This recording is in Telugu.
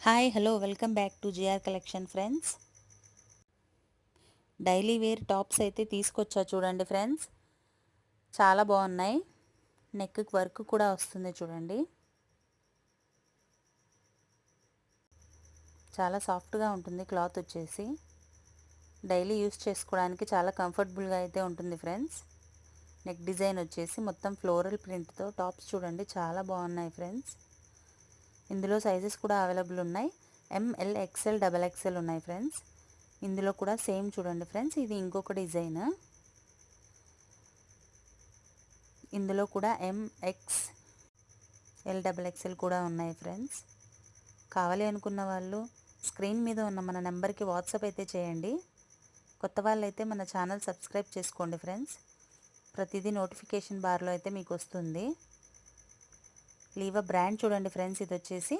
Hi hello welcome back to GR collection friends. Daily wear tops అయితే తీసుకొచ్చా చూడండి ఫ్రెండ్స్. చాలా బాగున్నాయి. నెక్కి వర్క్ కూడా వస్తుంది చూడండి. చాలా సాఫ్ట్గా ఉంటుంది క్లాత్ వచ్చేసి. డైలీ యూస్ చేసుకోవడానికి చాలా కంఫర్టబుల్గా అయితే ఉంటుంది ఫ్రెండ్స్. నెక్ డిజైన్ వచ్చేసి మొత్తం ఫ్లోరల్ ప్రింట్తో టాప్స్ చూడండి చాలా బాగున్నాయి ఫ్రెండ్స్. ఇందులో సైజెస్ కూడా అవైలబుల్ ఉన్నాయి. ఎంఎల్ ఎక్స్ఎల్ డబల్ ఎక్స్ఎల్ ఉన్నాయి ఫ్రెండ్స్. ఇందులో కూడా సేమ్ చూడండి ఫ్రెండ్స్. ఇది ఇంకొక డిజైన్. ఇందులో కూడా ఎంఎక్స్ఎల్ డబల్ ఎక్స్ఎల్ కూడా ఉన్నాయి ఫ్రెండ్స్. కావాలి అనుకున్న వాళ్ళు స్క్రీన్ మీద ఉన్న మన నెంబర్కి వాట్సాప్ అయితే చేయండి. కొత్త వాళ్ళు అయితే మన ఛానల్ సబ్స్క్రైబ్ చేసుకోండి ఫ్రెండ్స్. ప్రతిదీ నోటిఫికేషన్ బార్లో అయితే మీకు వస్తుంది. లీవా బ్రాండ్ చూడండి ఫ్రెండ్స్. ఇది వచ్చేసి